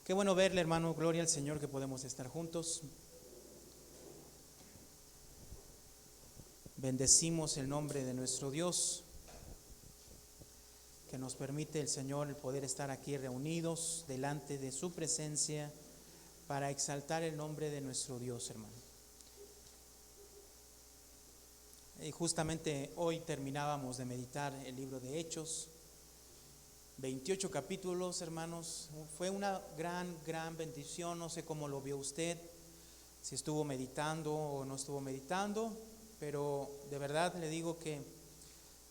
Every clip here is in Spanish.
Qué bueno verle, hermano. Gloria al Señor que podemos estar juntos. Bendecimos el nombre de nuestro Dios, que nos permite el Señor el poder estar aquí reunidos delante de su presencia para exaltar el nombre de nuestro Dios, hermano. Y justamente hoy terminábamos de meditar el libro de Hechos, 28 capítulos, hermanos. Fue una gran bendición. No sé cómo lo vio usted, si estuvo meditando o no estuvo meditando, pero de verdad le digo que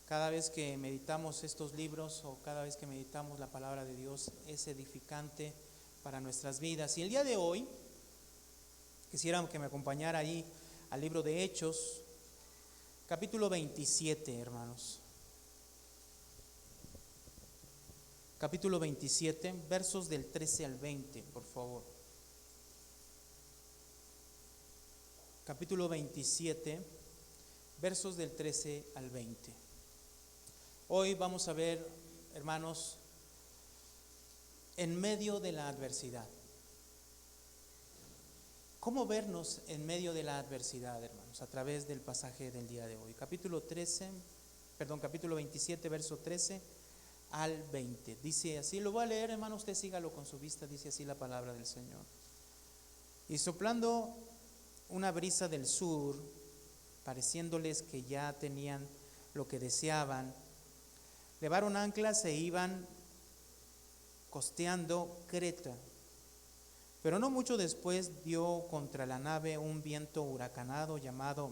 cada vez que meditamos estos libros o cada vez que meditamos la palabra de Dios es edificante para nuestras vidas. Y el día de hoy quisiera que me acompañara ahí al libro de Hechos, capítulo 27, hermanos. Capítulo 27, versos del 13 al 20, por favor. Capítulo 27, versos del 13 al 20. Hoy vamos a ver, hermanos, en medio de la adversidad. ¿Cómo vernos en medio de la adversidad, hermanos? A través del pasaje del día de hoy. Capítulo 27, verso 13 al 20. Dice así, lo voy a leer, hermano, usted sígalo con su vista. Dice así la palabra del Señor. Y soplando una brisa del sur, pareciéndoles que ya tenían lo que deseaban, levaron anclas e iban costeando Creta. Pero no mucho después dio contra la nave un viento huracanado llamado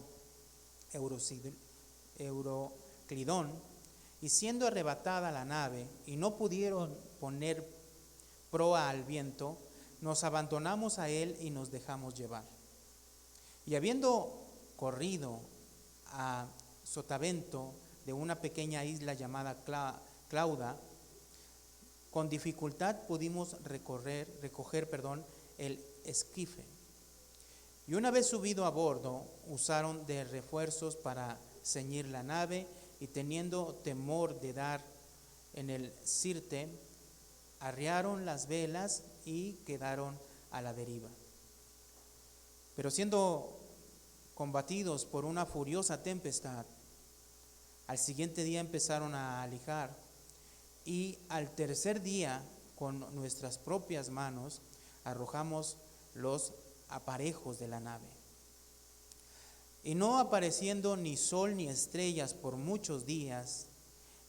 Euroclidón, y siendo arrebatada la nave y no pudieron poner proa al viento, nos abandonamos a él y nos dejamos llevar. Y habiendo corrido a sotavento de una pequeña isla llamada Clauda, con dificultad pudimos recoger el esquife. Y una vez subido a bordo, usaron de refuerzos para ceñir la nave, y teniendo temor de dar en el sirte, arriaron las velas y quedaron a la deriva. Pero siendo combatidos por una furiosa tempestad, al siguiente día empezaron a alijar, y al tercer día con nuestras propias manos arrojamos los aparejos de la nave. Y no apareciendo ni sol ni estrellas por muchos días,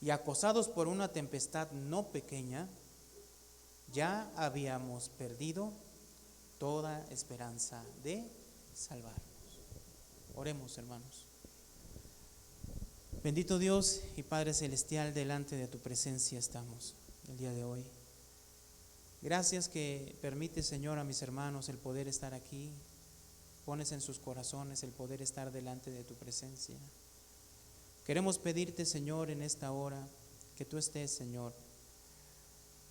y acosados por una tempestad no pequeña, ya habíamos perdido toda esperanza de salvarnos. Oremos, hermanos. Bendito Dios y Padre Celestial, delante de tu presencia estamos el día de hoy. Gracias que permite, Señor, a mis hermanos el poder estar aquí. Pones en sus corazones el poder estar delante de tu presencia. Queremos pedirte, Señor, en esta hora, que tú estés, Señor,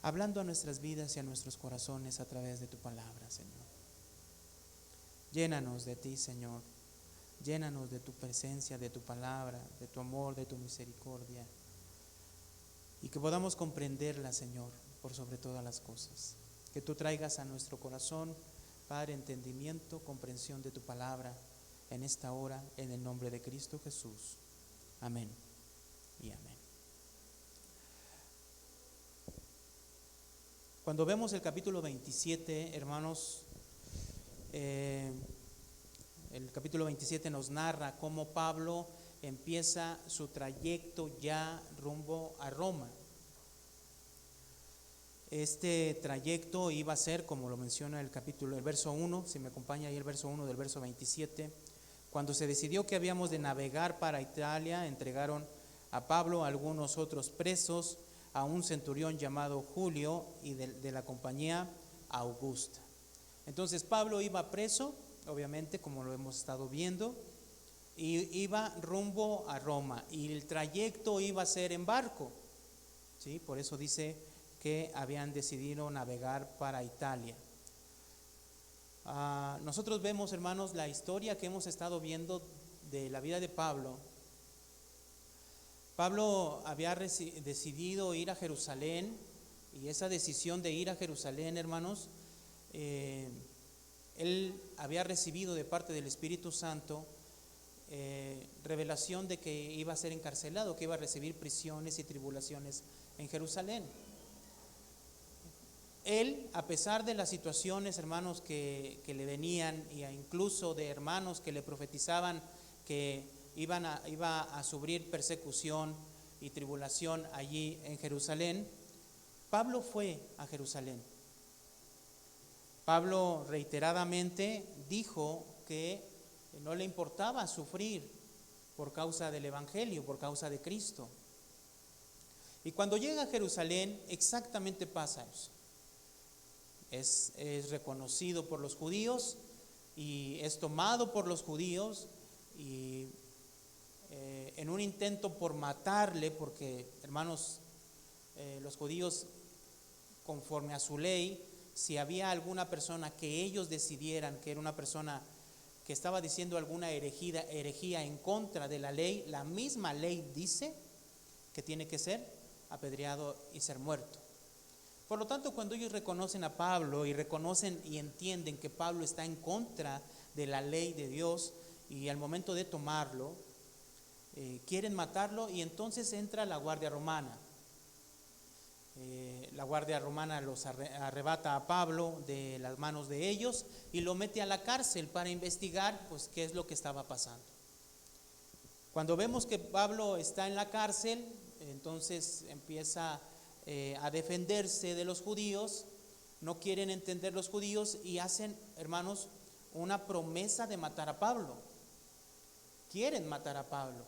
hablando a nuestras vidas y a nuestros corazones a través de tu palabra, Señor. Llénanos de ti, Señor. Llénanos de tu presencia, de tu palabra, de tu amor, de tu misericordia. Y que podamos comprenderla, Señor, por sobre todas las cosas. Que tú traigas a nuestro corazón, Padre, entendimiento, comprensión de tu palabra en esta hora, en el nombre de Cristo Jesús. Amén y amén. Cuando vemos el capítulo 27, hermanos, el capítulo 27 nos narra cómo Pablo empieza su trayecto ya rumbo a Roma. Este trayecto iba a ser, como lo menciona el verso 1, si me acompaña ahí el verso 1 del verso 27, cuando se decidió que habíamos de navegar para Italia, entregaron a Pablo a algunos otros presos, a un centurión llamado Julio y de la compañía Augusta. Entonces Pablo iba preso, obviamente, como lo hemos estado viendo, y iba rumbo a Roma, y el trayecto iba a ser en barco, ¿sí? Por eso dice que habían decidido navegar para Italia. Nosotros vemos, hermanos, la historia que hemos estado viendo de la vida de Pablo. Pablo había decidido ir a Jerusalén, y esa decisión de ir a Jerusalén, hermanos, él había recibido de parte del Espíritu Santo revelación de que iba a ser encarcelado, que iba a recibir prisiones y tribulaciones en Jerusalén. Él, a pesar de las situaciones, hermanos, que le venían, e incluso de hermanos que le profetizaban que iba a sufrir persecución y tribulación allí en Jerusalén, Pablo fue a Jerusalén. Pablo reiteradamente dijo que no le importaba sufrir por causa del Evangelio, por causa de Cristo. Y cuando llega a Jerusalén, exactamente pasa eso. Es reconocido por los judíos y es tomado por los judíos y en un intento por matarle, porque, hermanos, los judíos, conforme a su ley, si había alguna persona que ellos decidieran que era una persona que estaba diciendo alguna herejía en contra de la ley, la misma ley dice que tiene que ser apedreado y ser muerto. Por lo tanto, cuando ellos reconocen a Pablo y reconocen y entienden que Pablo está en contra de la ley de Dios, y al momento de tomarlo, quieren matarlo, y entonces entra la guardia romana. La guardia romana los arrebata a Pablo de las manos de ellos y lo mete a la cárcel para investigar, pues, qué es lo que estaba pasando. Cuando vemos que Pablo está en la cárcel, entonces empieza a defenderse de los judíos. No quieren entender los judíos y hacen, hermanos, una promesa de matar a Pablo. Quieren matar a Pablo.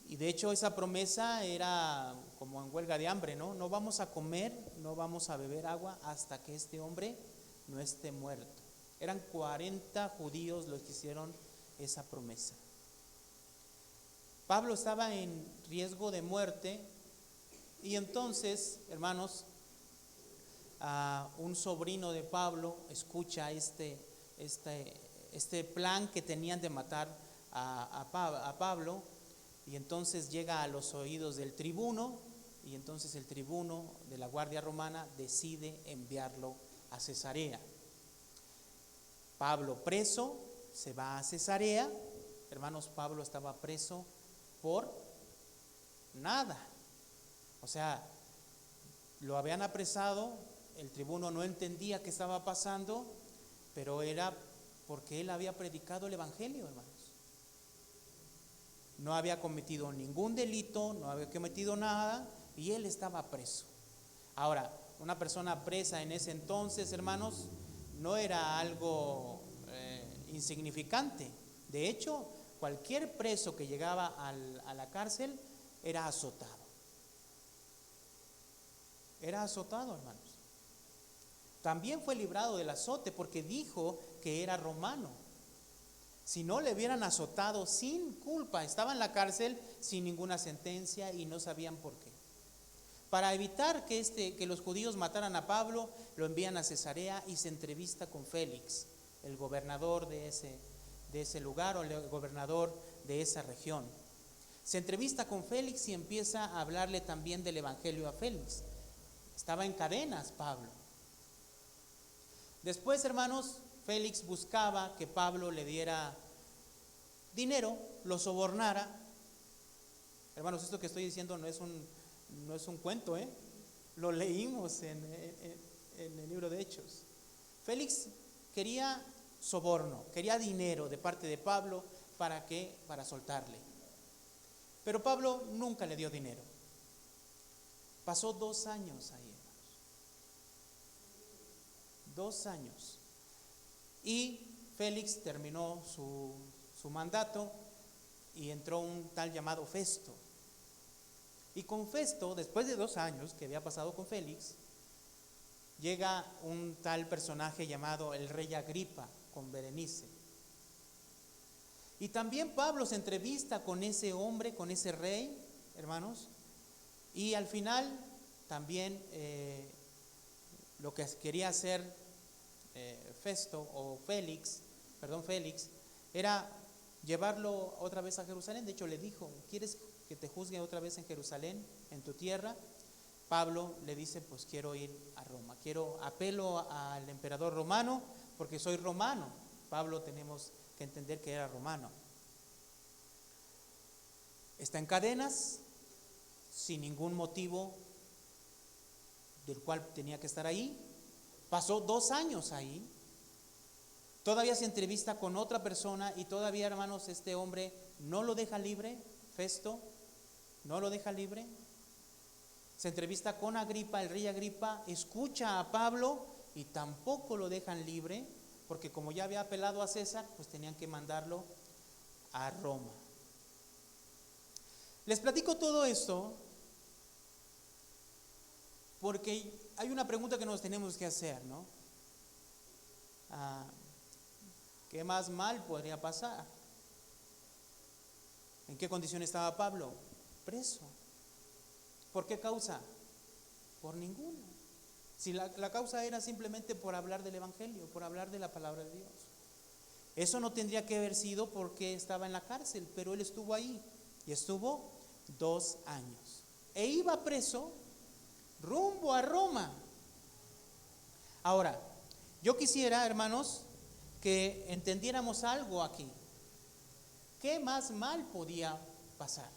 Y de hecho esa promesa era como en huelga de hambre, ¿no? No vamos a comer, no vamos a beber agua hasta que este hombre no esté muerto. Eran 40 judíos los que hicieron esa promesa. Pablo estaba en riesgo de muerte y entonces, hermanos, un sobrino de Pablo escucha este plan que tenían de matar a Pablo. Y entonces llega a los oídos del tribuno, y entonces el tribuno de la guardia romana decide enviarlo a Cesarea. Pablo preso, se va a Cesarea. Hermanos, Pablo estaba preso por nada. O sea, lo habían apresado, el tribuno no entendía qué estaba pasando, pero era porque él había predicado el Evangelio, hermanos. No había cometido ningún delito, no había cometido nada, y él estaba preso. Ahora, una persona presa en ese entonces, hermanos, no era algo insignificante. De hecho, cualquier preso que llegaba a la cárcel era azotado. Era azotado, hermanos. También fue librado del azote porque dijo que era romano. Si no, le hubieran azotado sin culpa. Estaba en la cárcel sin ninguna sentencia y no sabían por qué. Para evitar que los judíos mataran a Pablo, lo envían a Cesarea y se entrevista con Félix, el gobernador de ese lugar, o el gobernador de esa región. Se entrevista con Félix y empieza a hablarle también del Evangelio a Félix. Estaba en cadenas Pablo. Después, hermanos, Félix buscaba que Pablo le diera dinero, lo sobornara. Hermanos, esto que estoy diciendo no es un cuento, lo leímos en el libro de Hechos. Félix quería soborno, quería dinero de parte de Pablo para soltarle. Pero Pablo nunca le dio dinero. Pasó 2 años ahí, hermanos. 2 años. Y Félix terminó su mandato y entró un tal llamado Festo. Y con Festo, después de 2 años que había pasado con Félix, llega un tal personaje llamado el rey Agripa con Berenice. Y también Pablo se entrevista con ese hombre, con ese rey, hermanos, y al final también lo que quería hacer Félix, era llevarlo otra vez a Jerusalén. De hecho, le dijo: ¿quieres que te juzgue otra vez en Jerusalén, en tu tierra? Pablo le dice: pues quiero ir a Roma. Apelo al emperador romano porque soy romano. Pablo tenemos que entender que era romano. Está en cadenas, sin ningún motivo del cual tenía que estar ahí. Pasó 2 años ahí. Todavía se entrevista con otra persona y todavía, hermanos, este hombre no lo deja libre. Festo no lo deja libre. Se entrevista con Agripa, el rey Agripa escucha a Pablo y tampoco lo dejan libre, porque como ya había apelado a César, pues tenían que mandarlo a Roma. Les platico todo esto porque hay una pregunta que nos tenemos que hacer, ¿no? ¿Qué más mal podría pasar? ¿En qué condición estaba Pablo? Preso. ¿Por qué causa? Por ninguna. Si la causa era simplemente por hablar del Evangelio, por hablar de la palabra de Dios. Eso no tendría que haber sido porque estaba en la cárcel, pero él estuvo ahí y estuvo 2 años. E iba preso rumbo a Roma. Ahora, yo quisiera, hermanos, que entendiéramos algo aquí. ¿Qué más mal podía pasar?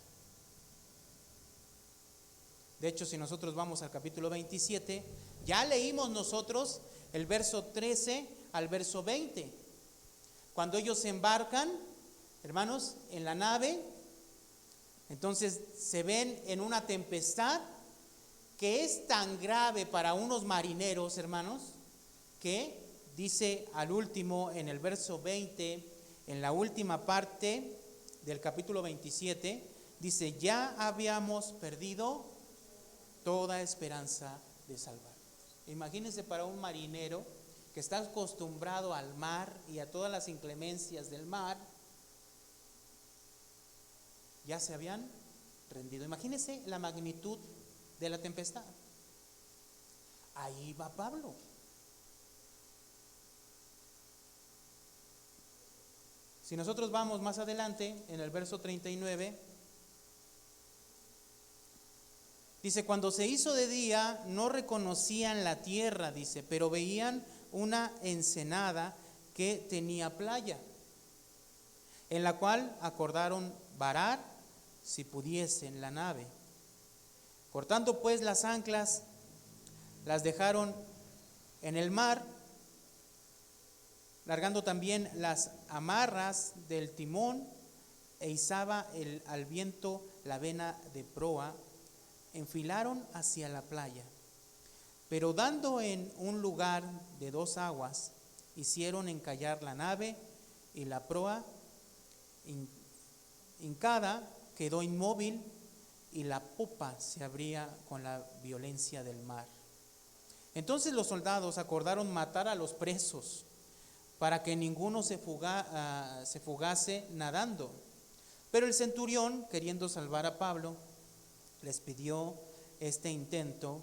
De hecho, si nosotros vamos al capítulo 27, ya leímos nosotros el verso 13 al verso 20. Cuando ellos se embarcan, hermanos, en la nave, entonces se ven en una tempestad que es tan grave para unos marineros, hermanos, que dice al último, en el verso 20, en la última parte del capítulo 27, dice: ya habíamos perdido toda esperanza de salvarnos. Imagínense para un marinero que está acostumbrado al mar y a todas las inclemencias del mar, ya se habían rendido. Imagínense la magnitud de la tempestad. Ahí va Pablo. Si nosotros vamos más adelante, en el verso 39, dice: cuando se hizo de día, no reconocían la tierra, dice, pero veían una ensenada que tenía playa, en la cual acordaron varar, si pudiesen, la nave. Cortando pues las anclas, las dejaron en el mar, largando también las amarras del timón, e izaba al viento la vena de proa, enfilaron hacia la playa. Pero dando en un lugar de 2 aguas, hicieron encallar la nave, y la proa hincada quedó inmóvil, y la popa se abría con la violencia del mar. Entonces los soldados acordaron matar a los presos, para que ninguno se fugase nadando. Pero el centurión, queriendo salvar a Pablo, les impidió este intento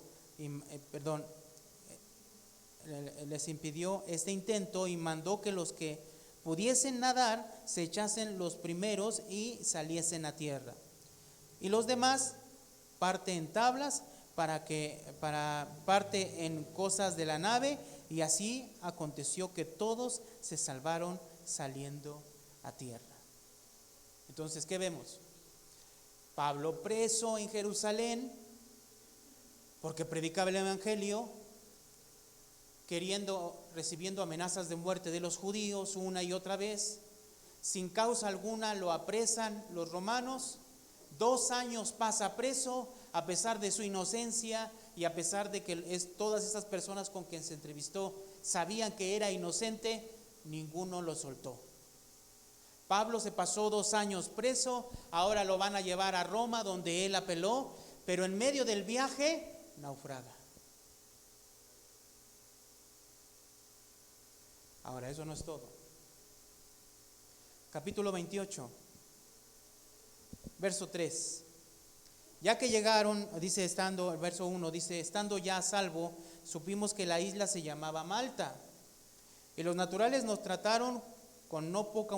y mandó que los que pudiesen nadar se echasen los primeros y saliesen a tierra, y los demás parte en tablas, para parte en cosas de la nave. Y así aconteció que todos se salvaron saliendo a tierra. Entonces, ¿qué vemos? Pablo preso en Jerusalén porque predicaba el Evangelio, recibiendo amenazas de muerte de los judíos una y otra vez. Sin causa alguna lo apresan los romanos. 2 años pasa preso a pesar de su inocencia y a pesar de que todas esas personas con quien se entrevistó sabían que era inocente. Ninguno lo soltó. Pablo se pasó 2 años preso, ahora lo van a llevar a Roma, donde él apeló, pero en medio del viaje naufraga. Ahora, eso no es todo. Capítulo 28, verso 3. Ya que llegaron, dice, el verso 1 dice: estando ya a salvo, supimos que la isla se llamaba Malta, y los naturales nos trataron con no poca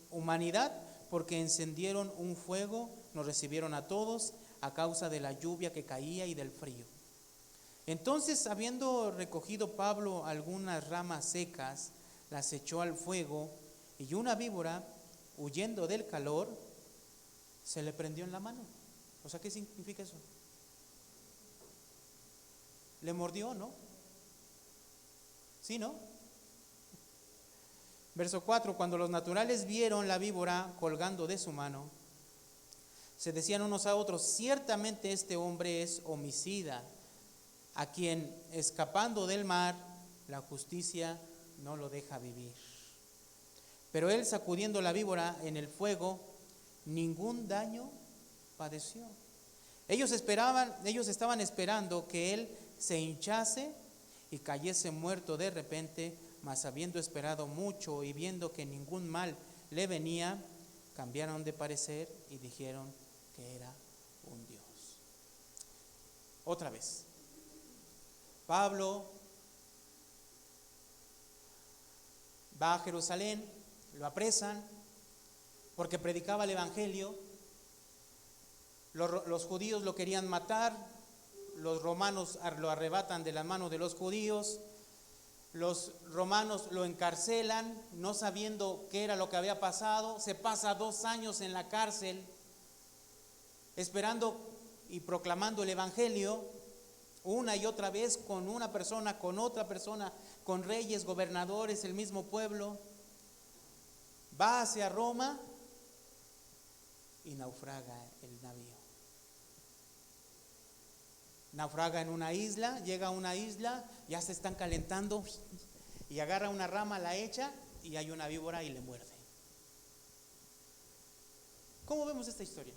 humanidad, porque encendieron un fuego, nos recibieron a todos a causa de la lluvia que caía y del frío. Entonces, habiendo recogido Pablo algunas ramas secas, las echó al fuego, y una víbora, huyendo del calor, se le prendió en la mano. O sea, ¿qué significa eso? ¿Le mordió, no? ¿Sí, no? Verso 4, cuando los naturales vieron la víbora colgando de su mano, se decían unos a otros, ciertamente este hombre es homicida, a quien escapando del mar, la justicia no lo deja vivir. Pero él, sacudiendo la víbora en el fuego, ningún daño padeció. Ellos estaban esperando que él se hinchase y cayese muerto de repente, mas habiendo esperado mucho y viendo que ningún mal le venía, cambiaron de parecer y dijeron que era un dios. Otra vez, Pablo va a Jerusalén, lo apresan porque predicaba el evangelio. Los judíos lo querían matar, los romanos lo arrebatan de la mano de los judíos, los romanos lo encarcelan, no sabiendo qué era lo que había pasado. Se pasa 2 años en la cárcel, esperando y proclamando el evangelio, una y otra vez, con una persona, con otra persona, con reyes, gobernadores, el mismo pueblo. Va hacia Roma y naufraga el navío. Naufraga en una isla, llega a una isla, ya se están calentando y agarra una rama, la echa y hay una víbora y le muerde. ¿Cómo vemos esta historia?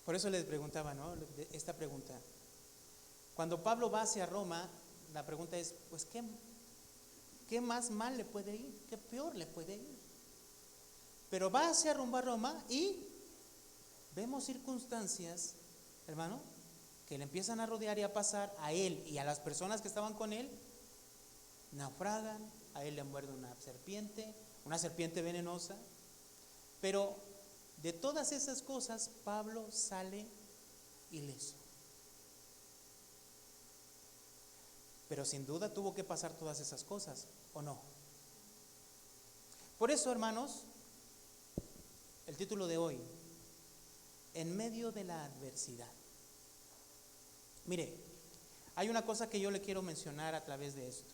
Por eso les preguntaba, ¿no? Esta pregunta. Cuando Pablo va hacia Roma, la pregunta es, pues, ¿qué más mal le puede ir? ¿Qué peor le puede ir? Pero va hacia Roma y vemos circunstancias, hermano, que le empiezan a rodear y a pasar a él y a las personas que estaban con él. Naufragan, a él le muerde una serpiente venenosa. Pero de todas esas cosas, Pablo sale ileso. Pero sin duda tuvo que pasar todas esas cosas, ¿o no? Por eso, hermanos, el título de hoy, en medio de la adversidad. Mire, hay una cosa que yo le quiero mencionar a través de esto.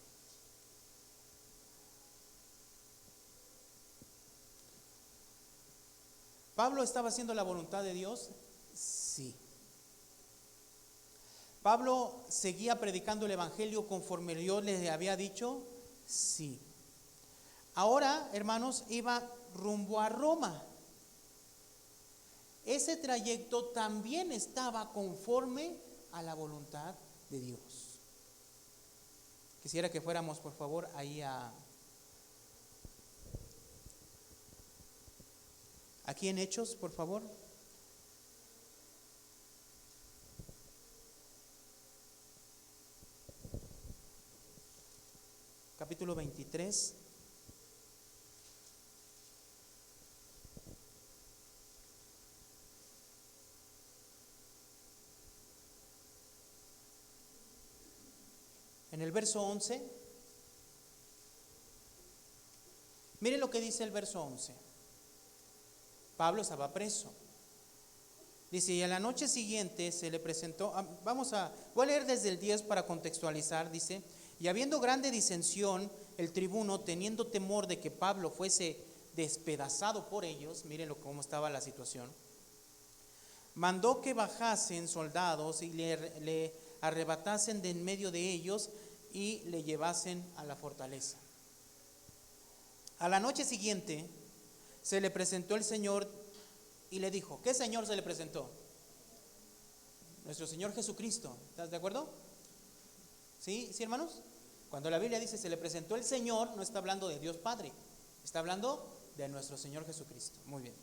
¿Pablo estaba haciendo la voluntad de Dios? Sí. ¿Pablo seguía predicando el evangelio conforme Dios le había dicho? Sí. Ahora, hermanos, iba rumbo a Roma. Ese trayecto también estaba conforme a la voluntad de Dios. Quisiera que fuéramos, por favor, ahí aquí en Hechos, por favor. Capítulo 23. En el verso 11, mire lo que dice el verso 11. Pablo estaba preso. Dice, y a la noche siguiente se le presentó, voy a leer desde el 10 para contextualizar, dice, y habiendo grande disensión, el tribuno, teniendo temor de que Pablo fuese despedazado por ellos, miren cómo estaba la situación, mandó que bajasen soldados y le arrebatasen de en medio de ellos y le llevasen a la fortaleza. A la noche siguiente se le presentó el Señor y le dijo, ¿qué Señor se le presentó? Nuestro Señor Jesucristo. ¿Estás de acuerdo? ¿Sí, hermanos? Cuando la Biblia dice se le presentó el Señor, no está hablando de Dios Padre, está hablando de nuestro Señor Jesucristo. Muy bien.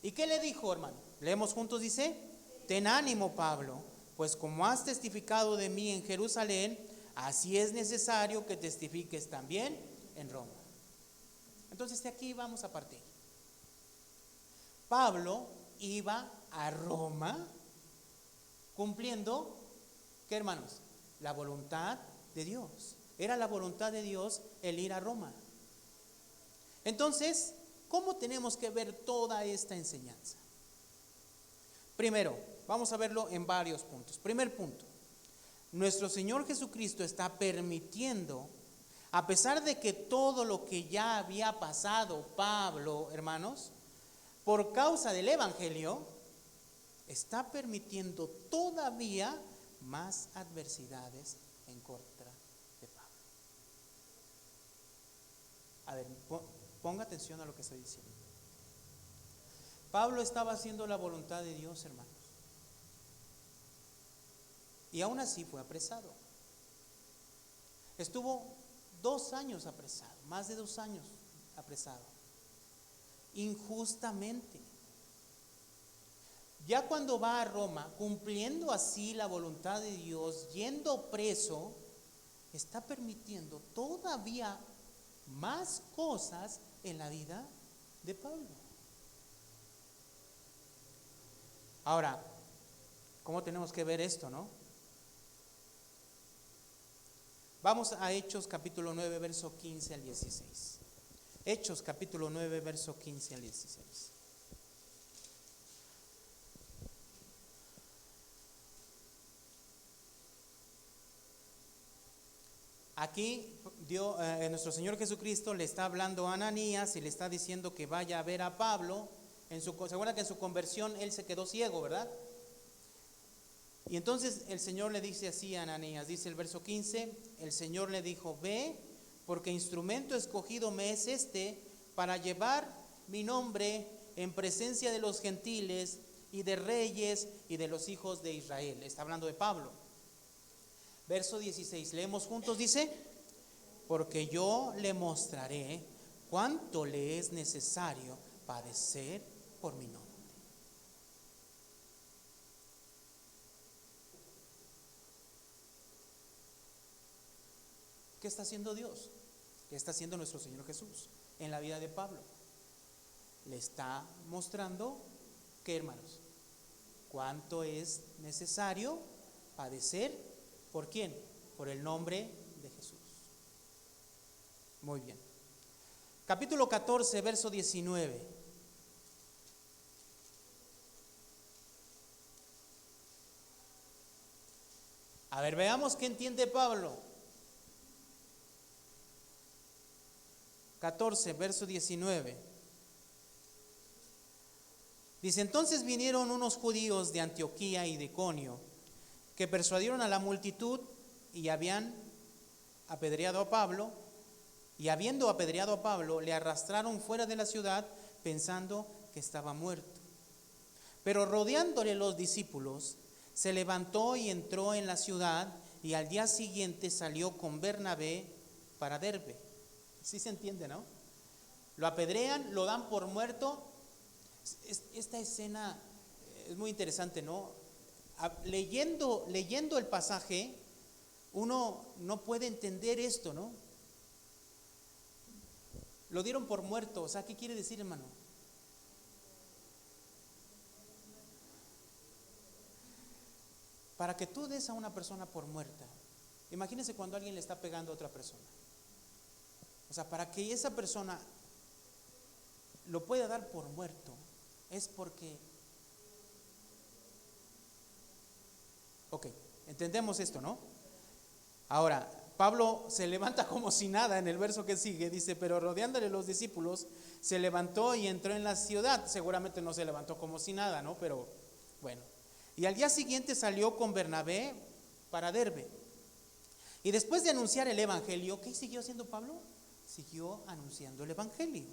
¿Y qué le dijo, hermano? Leemos juntos, dice, ten ánimo, Pablo, pues como has testificado de mí en Jerusalén, así es necesario que testifiques también en Roma. Entonces de aquí vamos a partir. Pablo iba a Roma cumpliendo, ¿qué, hermanos? La voluntad de Dios. Era la voluntad de Dios el ir a Roma. Entonces, ¿cómo tenemos que ver toda esta enseñanza? Primero, vamos a verlo en varios puntos. Primer punto, nuestro Señor Jesucristo está permitiendo, a pesar de que todo lo que ya había pasado Pablo, hermanos, por causa del Evangelio, está permitiendo todavía más adversidades en contra de Pablo. A ver, ponga atención a lo que estoy diciendo. Pablo estaba haciendo la voluntad de Dios, hermanos, y aún así fue apresado. Estuvo 2 años apresado, más de 2 años apresado, injustamente. Ya cuando va a Roma, cumpliendo así la voluntad de Dios, yendo preso, está permitiendo todavía más cosas en la vida de Pablo. Ahora, ¿cómo tenemos que ver esto, no? Vamos a Hechos capítulo 9, verso 15 al 16. Hechos capítulo 9, verso 15 al 16. Aquí nuestro Señor Jesucristo le está hablando a Ananías y le está diciendo que vaya a ver a Pablo. ¿Se acuerdan que en su conversión él se quedó ciego, verdad? Y entonces el Señor le dice así a Ananías, dice el verso 15, el Señor le dijo: ve, porque instrumento escogido me es este para llevar mi nombre en presencia de los gentiles y de reyes y de los hijos de Israel. Está hablando de Pablo. Verso 16, leemos juntos, dice: porque yo le mostraré cuánto le es necesario padecer por mi nombre. ¿Qué está haciendo Dios? ¿Qué está haciendo nuestro Señor Jesús en la vida de Pablo? Le está mostrando, ¿qué, hermanos? Cuánto es necesario padecer. ¿Por quién? Por el nombre de Jesús. Muy bien. Capítulo 14, verso 19. A ver, veamos qué entiende Pablo. 14, verso 19. Dice: entonces vinieron unos judíos de Antioquía y de Iconio, que persuadieron a la multitud y habían apedreado a Pablo, y habiendo apedreado a Pablo, le arrastraron fuera de la ciudad pensando que estaba muerto. Pero rodeándole los discípulos, se levantó y entró en la ciudad, y al día siguiente salió con Bernabé para Derbe. ¿Sí se entiende, no? Lo apedrean, lo dan por muerto. Esta escena es muy interesante, ¿no? Leyendo el pasaje, uno no puede entender esto, ¿no? Lo dieron por muerto. O sea, ¿qué quiere decir, hermano? Para que tú des a una persona por muerta, imagínense cuando alguien le está pegando a otra persona. O sea, para que esa persona lo pueda dar por muerto, es porque... Ok, entendemos esto, ¿no? Ahora, Pablo se levanta como si nada en el verso que sigue, dice: pero rodeándole los discípulos, se levantó y entró en la ciudad. Seguramente no se levantó como si nada, ¿no? Pero bueno. Y al día siguiente salió con Bernabé para Derbe. Y después de anunciar el evangelio, ¿qué siguió haciendo Pablo? Siguió anunciando el evangelio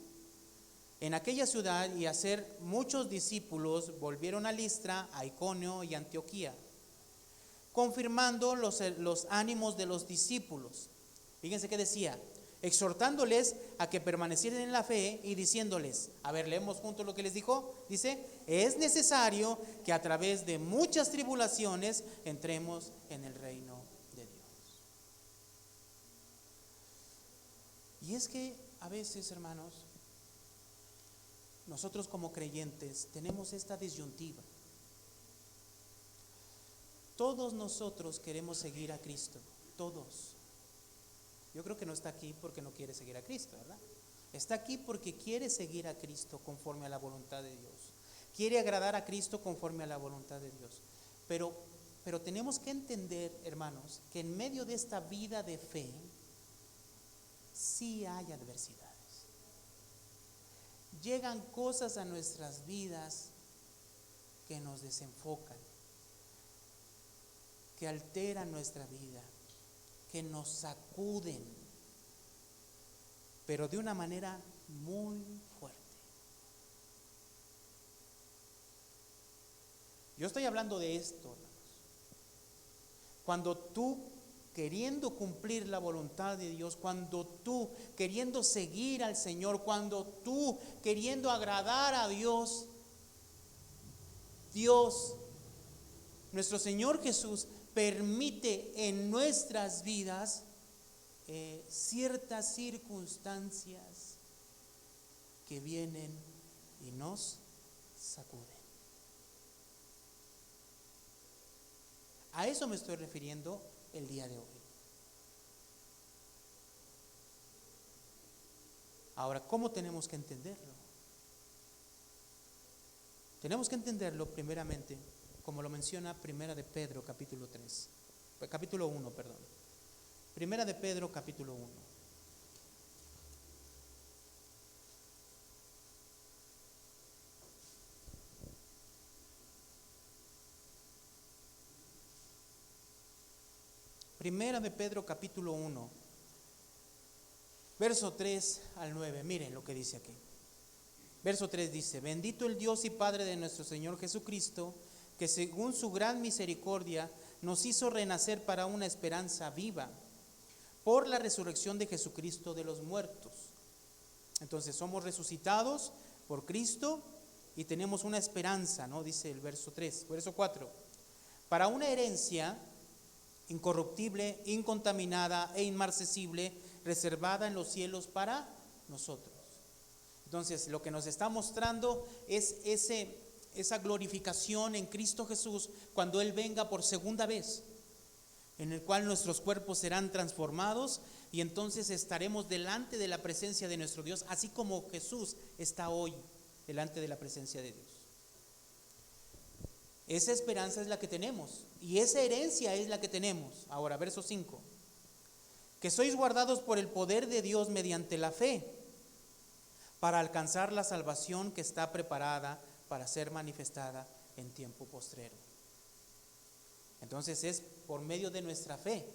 en aquella ciudad, y hacer muchos discípulos volvieron a Listra, a Iconio y Antioquía, confirmando los ánimos de los discípulos. Fíjense que decía: exhortándoles a que permanecieran en la fe y diciéndoles, a ver, leemos juntos lo que les dijo. Dice: es necesario que a través de muchas tribulaciones entremos en el reino de Dios. Y es que a veces, hermanos, nosotros como creyentes tenemos esta disyuntiva. Todos nosotros queremos seguir a Cristo, todos. Yo creo que no está aquí porque no quiere seguir a Cristo, ¿verdad? Está aquí porque quiere seguir a Cristo conforme a la voluntad de Dios. Quiere agradar a Cristo conforme a la voluntad de Dios. Pero tenemos que entender, hermanos, que en medio de esta vida de fe, sí hay adversidades. Llegan cosas a nuestras vidas que nos desenfocan, que alteran nuestra vida, que nos sacuden, pero de una manera muy fuerte. Yo estoy hablando de esto, hermanos. Cuando tú, queriendo cumplir la voluntad de Dios, cuando tú, queriendo seguir al Señor, cuando tú, queriendo agradar a Dios, nuestro Señor Jesús, permite en nuestras vidas ciertas circunstancias que vienen y nos sacuden. A eso me estoy refiriendo el día de hoy. Ahora, ¿cómo tenemos que entenderlo? Tenemos que entenderlo primeramente, como lo menciona Primera de Pedro, capítulo 1, perdón. Primera de Pedro, capítulo 1. Primera de Pedro, capítulo 1, verso 3 al 9. Miren lo que dice aquí. Verso 3 dice: bendito el Dios y Padre de nuestro Señor Jesucristo, que según su gran misericordia nos hizo renacer para una esperanza viva, por la resurrección de Jesucristo de los muertos. Entonces somos resucitados por Cristo y tenemos una esperanza, ¿no? Dice el verso 3, verso 4. Para una herencia incorruptible, incontaminada e inmarcesible, reservada en los cielos para nosotros. Entonces, lo que nos está mostrando es esa glorificación en Cristo Jesús cuando Él venga por segunda vez, en el cual nuestros cuerpos serán transformados y entonces estaremos delante de la presencia de nuestro Dios, así como Jesús está hoy delante de la presencia de Dios. Esa esperanza es la que tenemos y esa herencia es la que tenemos. Ahora, verso 5. Que sois guardados por el poder de Dios mediante la fe, para alcanzar la salvación que está preparada para ser manifestada en tiempo postrero. Entonces es por medio de nuestra fe.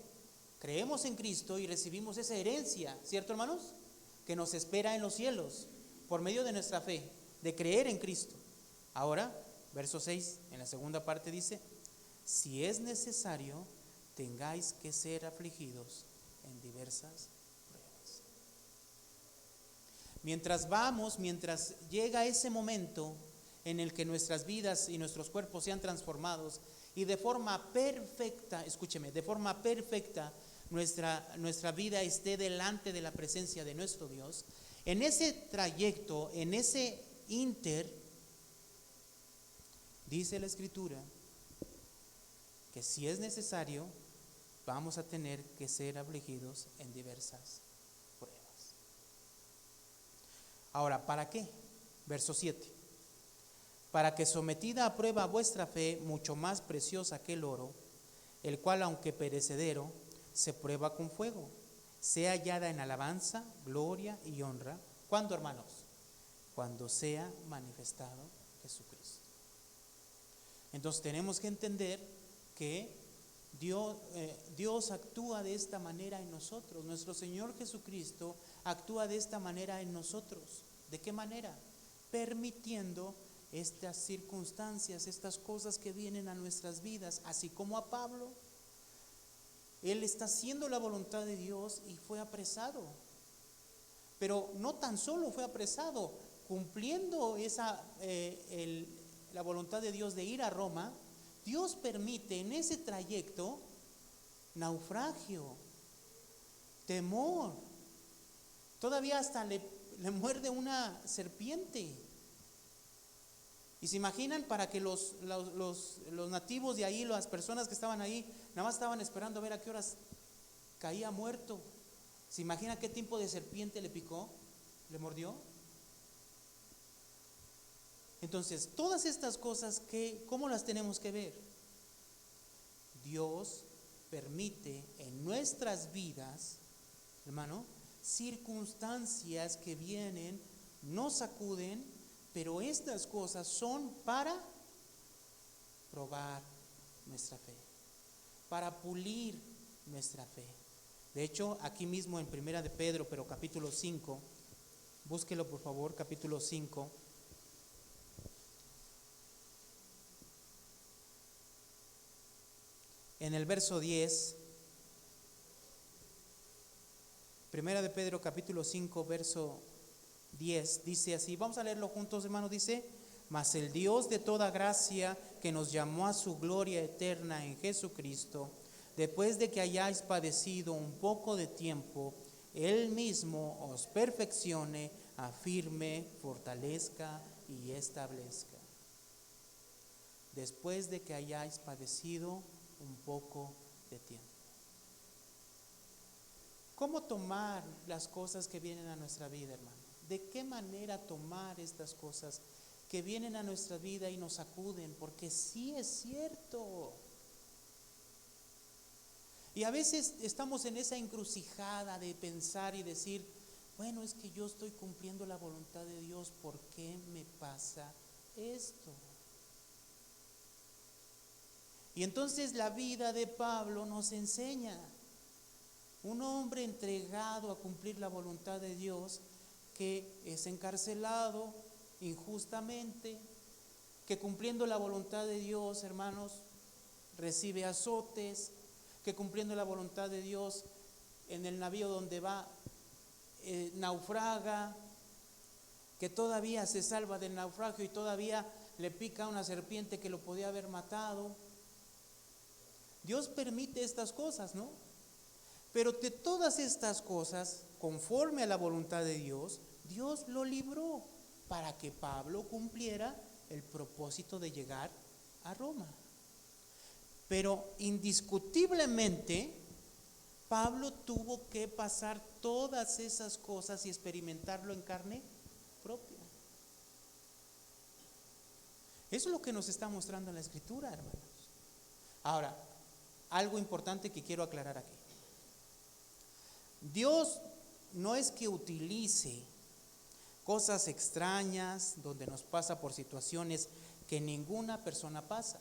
Creemos en Cristo y recibimos esa herencia, ¿cierto, hermanos? Que nos espera en los cielos, por medio de nuestra fe, de creer en Cristo. Ahora, verso 6, en la segunda parte dice: si es necesario, tengáis que ser afligidos en diversas pruebas. Mientras llega ese momento en el que nuestras vidas y nuestros cuerpos sean transformados y de forma perfecta, escúcheme, de forma perfecta nuestra vida esté delante de la presencia de nuestro Dios, en ese trayecto, en ese inter, dice la Escritura que si es necesario, vamos a tener que ser afligidos en diversas pruebas. Ahora, ¿para qué? Verso 7. Para que sometida a prueba vuestra fe, mucho más preciosa que el oro, el cual aunque perecedero, se prueba con fuego, sea hallada en alabanza, gloria y honra. ¿Cuándo, hermanos? Cuando sea manifestado Jesucristo. Entonces tenemos que entender que Dios actúa de esta manera en nosotros. Nuestro Señor Jesucristo actúa de esta manera en nosotros. ¿De qué manera? Permitiendo estas circunstancias, estas cosas que vienen a nuestras vidas, así como a Pablo. Él está haciendo la voluntad de Dios y fue apresado. Pero no tan solo fue apresado, cumpliendo la voluntad de Dios de ir a Roma, Dios permite en ese trayecto naufragio, temor, todavía hasta le muerde una serpiente. Y se imaginan para que los nativos de ahí, las personas que estaban ahí, nada más estaban esperando a ver a qué horas caía muerto. ¿Se imagina qué tipo de serpiente le picó? ¿Le mordió? Entonces, todas estas cosas, ¿cómo las tenemos que ver? Dios permite en nuestras vidas, hermano, circunstancias que vienen, nos sacuden, pero estas cosas son para probar nuestra fe, para pulir nuestra fe. De hecho, aquí mismo en Primera de Pedro, pero capítulo 5, búsquelo por favor, capítulo 5. En el verso 10, Primera de Pedro capítulo 5, verso 10, dice así, vamos a leerlo juntos, hermanos, dice: mas el Dios de toda gracia, que nos llamó a su gloria eterna en Jesucristo, después de que hayáis padecido un poco de tiempo, Él mismo os perfeccione, afirme, fortalezca y establezca. Después de que hayáis padecido un poco de tiempo. ¿Cómo tomar las cosas que vienen a nuestra vida, hermano? ¿De qué manera tomar estas cosas que vienen a nuestra vida y nos sacuden? Porque sí es cierto. Y a veces estamos en esa encrucijada de pensar y decir, bueno, es que yo estoy cumpliendo la voluntad de Dios, ¿por qué me pasa esto? Y entonces la vida de Pablo nos enseña, un hombre entregado a cumplir la voluntad de Dios, que es encarcelado injustamente, que cumpliendo la voluntad de Dios, hermanos, recibe azotes, que cumpliendo la voluntad de Dios en el navío donde va naufraga, que todavía se salva del naufragio y todavía le pica una serpiente que lo podía haber matado. Dios permite estas cosas, ¿no? Pero de todas estas cosas, conforme a la voluntad de Dios, Dios lo libró para que Pablo cumpliera el propósito de llegar a Roma. Pero indiscutiblemente, Pablo tuvo que pasar todas esas cosas y experimentarlo en carne propia. Eso es lo que nos está mostrando en la Escritura, hermanos. Ahora, algo importante que quiero aclarar aquí. Dios no es que utilice cosas extrañas donde nos pasa por situaciones que ninguna persona pasa.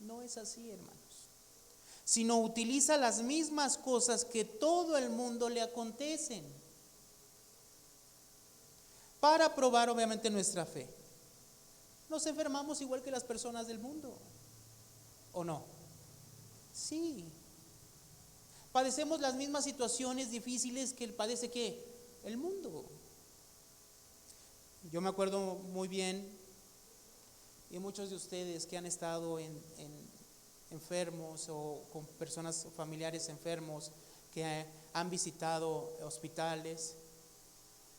No es así, hermanos. Sino utiliza las mismas cosas que todo el mundo le acontecen para probar obviamente nuestra fe. Nos enfermamos igual que las personas del mundo, ¿o no? Sí. Padecemos las mismas situaciones difíciles que padece ¿qué? El mundo. Yo me acuerdo muy bien, y muchos de ustedes que han estado enfermos o con personas familiares enfermos, que han visitado hospitales,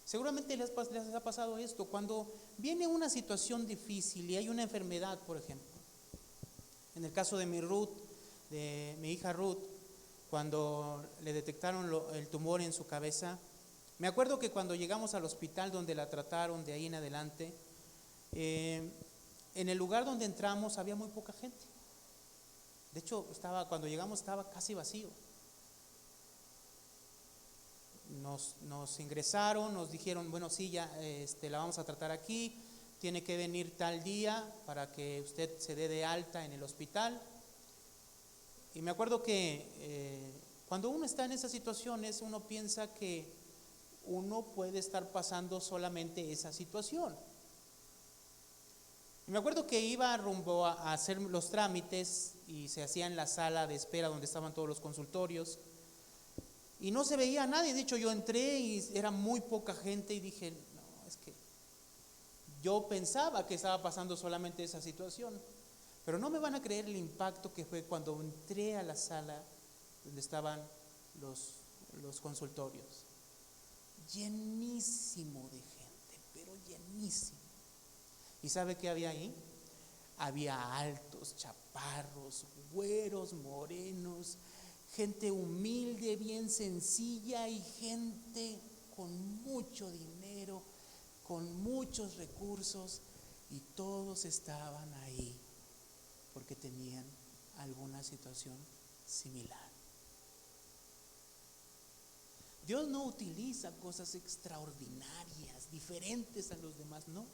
seguramente les ha pasado esto, cuando viene una situación difícil y hay una enfermedad, por ejemplo. En el caso de mi hija Ruth, cuando le detectaron el tumor en su cabeza, me acuerdo que cuando llegamos al hospital donde la trataron de ahí en adelante, en el lugar donde entramos había muy poca gente. De hecho, cuando llegamos estaba casi vacío. Nos ingresaron, nos dijeron, bueno, sí, ya la vamos a tratar aquí, tiene que venir tal día para que usted se dé de alta en el hospital. Y me acuerdo que cuando uno está en esas situaciones, uno piensa que uno puede estar pasando solamente esa situación. Y me acuerdo que iba rumbo a hacer los trámites y se hacía en la sala de espera donde estaban todos los consultorios. Y no se veía a nadie. De hecho, yo entré y era muy poca gente y dije, no, es que yo pensaba que estaba pasando solamente esa situación. Pero no me van a creer el impacto que fue cuando entré a la sala donde estaban los consultorios. Llenísimo de gente, pero llenísimo. ¿Y sabe qué había ahí? Había altos, chaparros, güeros, morenos, gente humilde, bien sencilla y gente con mucho dinero, con muchos recursos, y todos estaban ahí porque tenían alguna situación similar. Dios no utiliza cosas extraordinarias, diferentes a los demás, no.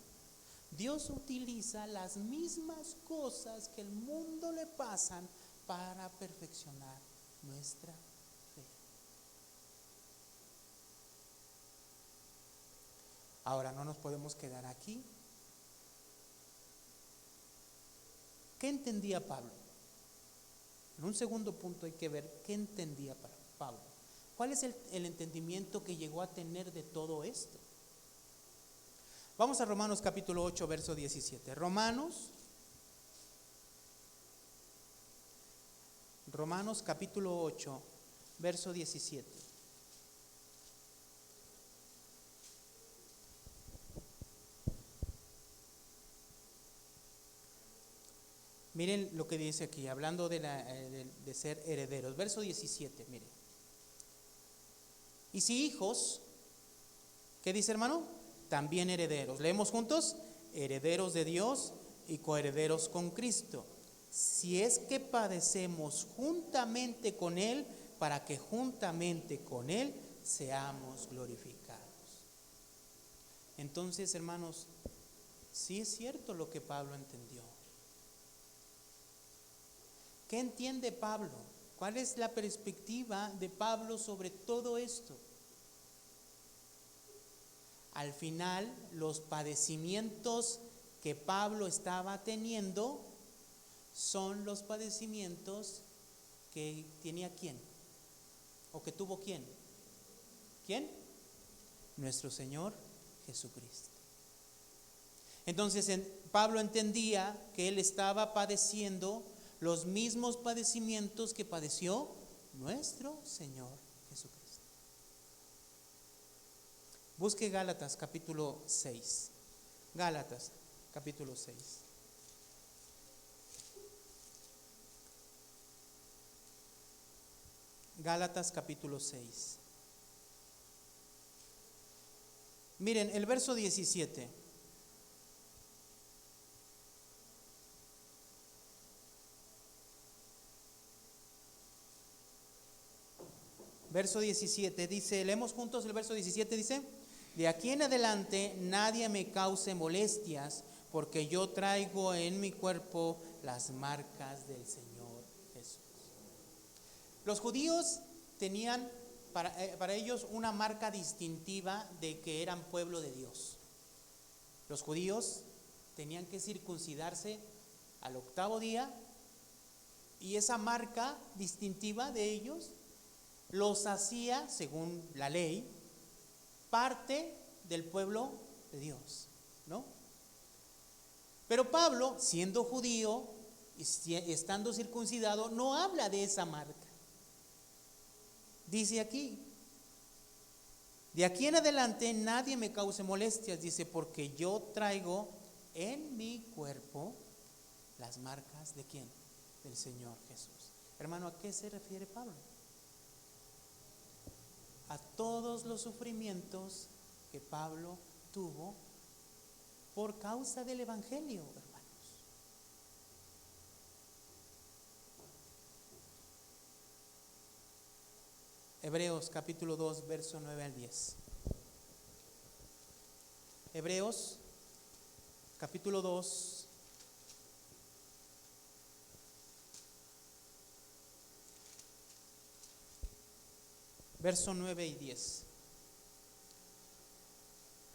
Dios utiliza las mismas cosas que el mundo le pasan para perfeccionar nuestra fe. Ahora, no nos podemos quedar aquí. ¿Qué entendía Pablo? En un segundo punto hay que ver qué entendía Pablo. ¿Cuál es el entendimiento que llegó a tener de todo esto? Vamos a Romanos capítulo 8, verso 17. Romanos capítulo 8, verso 17. Miren lo que dice aquí, hablando de ser herederos. Verso 17, miren. Y si hijos, ¿qué dice, hermano? También herederos. Leemos juntos: herederos de Dios y coherederos con Cristo, si es que padecemos juntamente con Él, para que juntamente con Él seamos glorificados. Entonces, hermanos, sí es cierto lo que Pablo entendió. ¿Qué entiende Pablo? ¿Cuál es la perspectiva de Pablo sobre todo esto? Al final, los padecimientos que Pablo estaba teniendo son los padecimientos que tenía ¿quién? ¿O que tuvo quién? ¿Quién? Nuestro Señor Jesucristo. Entonces, Pablo entendía que él estaba padeciendo los mismos padecimientos que padeció nuestro Señor Jesucristo. Busque Gálatas capítulo 6. Gálatas capítulo 6. Gálatas capítulo 6. Miren, el verso 17. Verso 17 dice, leemos juntos el verso 17, dice: de aquí en adelante nadie me cause molestias, porque yo traigo en mi cuerpo las marcas del Señor Jesús. Los judíos tenían para ellos una marca distintiva de que eran pueblo de Dios. Los judíos tenían que circuncidarse al 8º día, y esa marca distintiva de ellos los hacía, según la ley, parte del pueblo de Dios, ¿no? Pero Pablo, siendo judío y estando circuncidado, no habla de esa marca. Dice aquí: de aquí en adelante nadie me cause molestias, dice, porque yo traigo en mi cuerpo las marcas ¿de quién? Del Señor Jesús. Hermano, ¿a qué se refiere Pablo? A todos los sufrimientos que Pablo tuvo por causa del Evangelio, hermanos. Hebreos capítulo 2, verso 9 al 10. Hebreos capítulo 2, verso 9 y 10.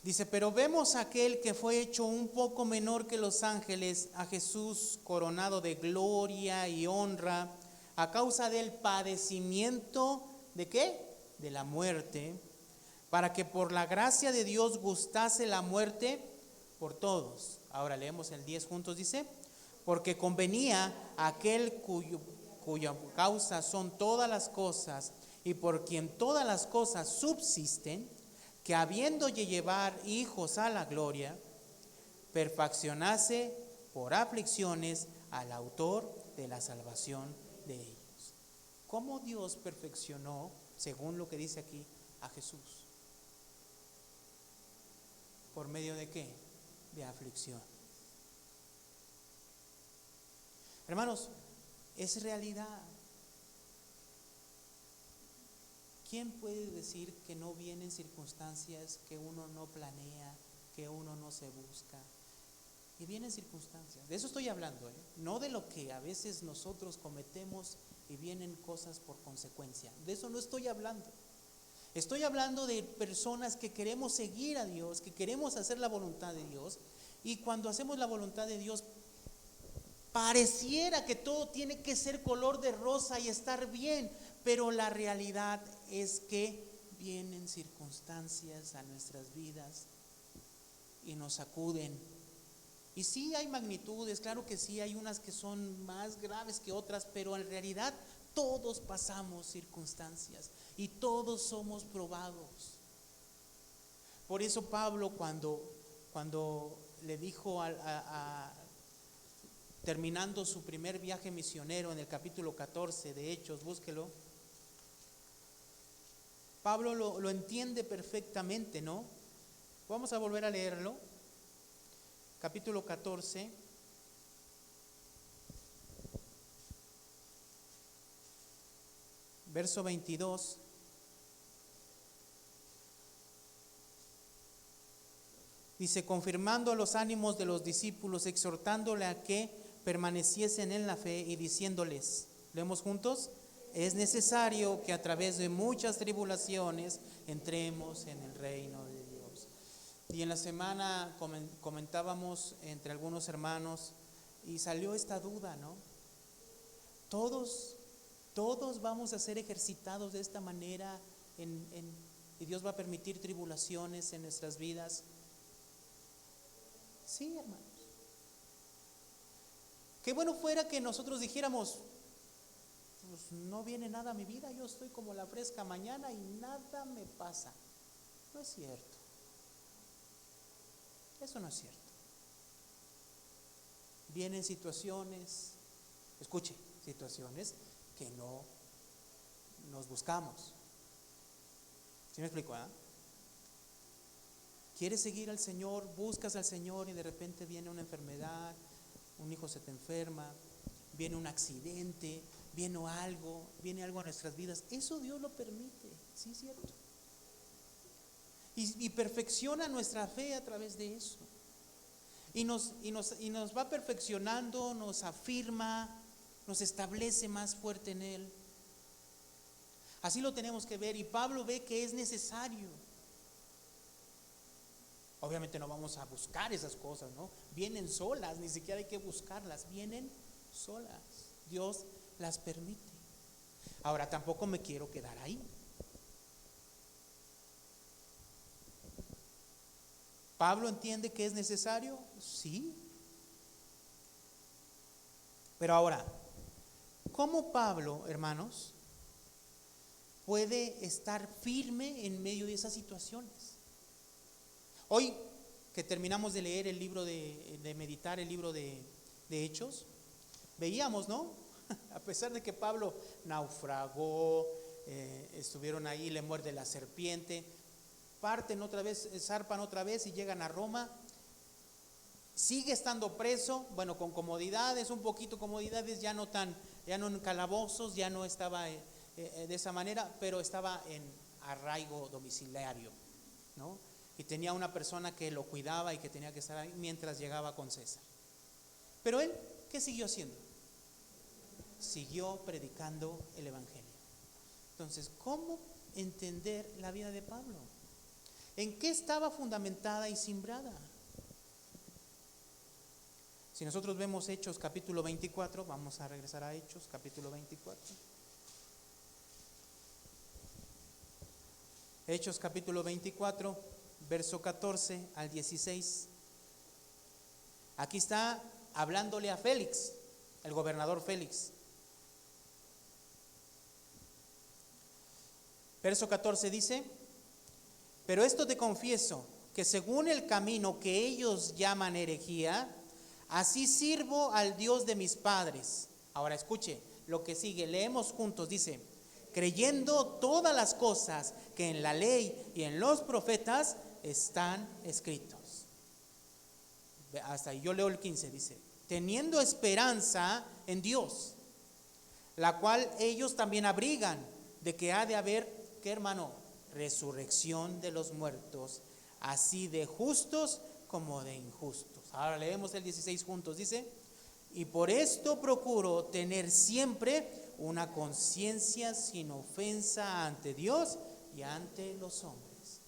Dice: pero vemos a aquel que fue hecho un poco menor que los ángeles, a Jesús, coronado de gloria y honra, a causa del padecimiento, ¿de qué? De la muerte, para que por la gracia de Dios gustase la muerte por todos. Ahora leemos el 10 juntos, dice: porque convenía a aquel cuya causa son todas las cosas, y por quien todas las cosas subsisten, que habiendo de llevar hijos a la gloria, perfeccionase por aflicciones al autor de la salvación de ellos. ¿Cómo Dios perfeccionó, según lo que dice aquí, a Jesús? ¿Por medio de qué? De aflicción. Hermanos, es realidad. ¿Quién puede decir que no vienen circunstancias que uno no planea, que uno no se busca? Y vienen circunstancias. De eso estoy hablando, no de lo que a veces nosotros cometemos y vienen cosas por consecuencia. De eso no estoy hablando. Estoy hablando de personas que queremos seguir a Dios, que queremos hacer la voluntad de Dios, y cuando hacemos la voluntad de Dios, pareciera que todo tiene que ser color de rosa y estar bien, pero la realidad es que vienen circunstancias a nuestras vidas y nos sacuden. Y sí hay magnitudes, claro que sí, hay unas que son más graves que otras, pero en realidad todos pasamos circunstancias y todos somos probados. Por eso Pablo cuando le dijo terminando su primer viaje misionero en el capítulo 14 de Hechos, búsquelo. Pablo lo entiende perfectamente, ¿no? Vamos a volver a leerlo. Capítulo 14. Verso 22. Dice, confirmando los ánimos de los discípulos, exhortándole a que permaneciesen en la fe y diciéndoles, ¿leemos juntos? Es necesario que a través de muchas tribulaciones entremos en el reino de Dios. Y en la semana comentábamos entre algunos hermanos y salió esta duda, ¿no? Todos vamos a ser ejercitados de esta manera y Dios va a permitir tribulaciones en nuestras vidas. Sí, hermanos. Qué bueno fuera que nosotros dijéramos, pues no viene nada a mi vida, yo estoy como la fresca mañana y nada me pasa. No es cierto. Eso no es cierto. Vienen situaciones, escuche, situaciones que no nos buscamos. ¿Sí me explico? ¿Quieres seguir al Señor? Buscas al Señor y de repente viene una enfermedad, un hijo se te enferma, viene un accidente, viene algo a nuestras vidas. Eso Dios lo permite, sí es cierto. Y perfecciona nuestra fe a través de eso. Y nos va perfeccionando, nos afirma, nos establece más fuerte en Él. Así lo tenemos que ver, y Pablo ve que es necesario. Obviamente no vamos a buscar esas cosas, ¿no? Vienen solas, ni siquiera hay que buscarlas, vienen solas. Dios las permite. Ahora tampoco me quiero quedar ahí. ¿Pablo entiende que es necesario? Sí. Pero ahora, ¿cómo Pablo, hermanos, puede estar firme en medio de esas situaciones? Hoy que terminamos de leer el libro de meditar el libro de Hechos, veíamos, ¿no? A pesar de que Pablo naufragó, estuvieron ahí, le muerde la serpiente, parten otra vez, zarpan otra vez y llegan a Roma, sigue estando preso, bueno, con comodidades, un poquito comodidades, ya no en calabozos, ya no estaba de esa manera, pero estaba en arraigo domiciliario, ¿no? Y tenía una persona que lo cuidaba y que tenía que estar ahí mientras llegaba con César. Pero él, ¿qué siguió haciendo? Siguió predicando el evangelio. Entonces, ¿cómo entender la vida de Pablo? ¿En qué estaba fundamentada y simbrada? Si nosotros vemos Hechos capítulo 24, vamos a regresar a Hechos capítulo 24. Hechos capítulo 24, verso 14 al 16. Aquí está hablándole a Félix, el gobernador Félix. Verso 14 dice, pero esto te confieso, que según el camino que ellos llaman herejía, así sirvo al Dios de mis padres. Ahora escuche lo que sigue, leemos juntos, dice, creyendo todas las cosas que en la ley y en los profetas están escritos. Hasta ahí, yo leo el 15, dice, teniendo esperanza en Dios, la cual ellos también abrigan, de que ha de haber, ¿qué hermano? Resurrección de los muertos, así de justos como de injustos. Ahora leemos el 16 juntos, dice, y por esto procuro tener siempre una conciencia sin ofensa ante Dios y ante los hombres.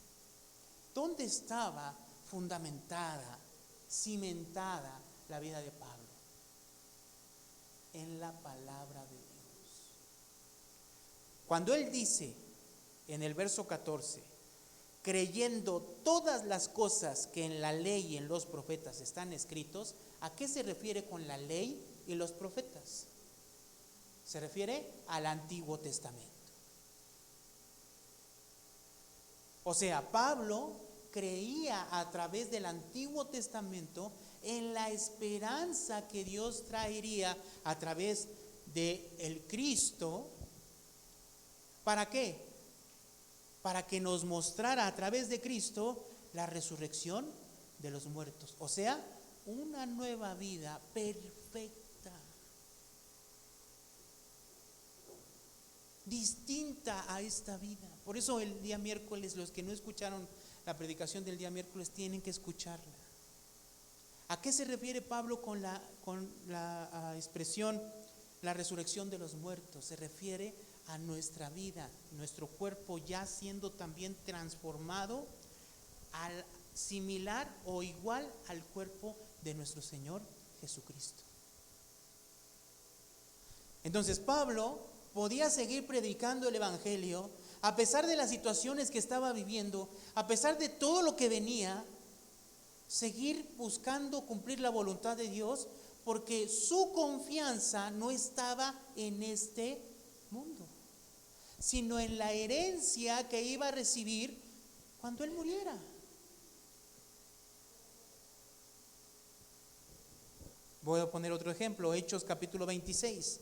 ¿Dónde estaba fundamentada, cimentada la vida de Pablo? En la palabra de Dios. Cuando él dice en el verso 14, creyendo todas las cosas que en la ley y en los profetas están escritos, ¿a qué se refiere con la ley y los profetas? Se refiere al Antiguo Testamento. O sea, Pablo creía a través del Antiguo Testamento en la esperanza que Dios traería a través de el Cristo. ¿Para qué? Para que nos mostrara a través de Cristo la resurrección de los muertos. O sea, una nueva vida perfecta, distinta a esta vida. Por eso el día miércoles, los que no escucharon la predicación del día miércoles tienen que escucharla. ¿A qué se refiere Pablo con la expresión la resurrección de los muertos? Se refiere a nuestra vida, nuestro cuerpo ya siendo también transformado al similar o igual al cuerpo de nuestro Señor Jesucristo. Entonces Pablo podía seguir predicando el evangelio a pesar de las situaciones que estaba viviendo, a pesar de todo lo que venía, seguir buscando cumplir la voluntad de Dios, porque su confianza no estaba en este mundo, sino en la herencia que iba a recibir cuando él muriera. Voy a poner otro ejemplo, Hechos capítulo 26,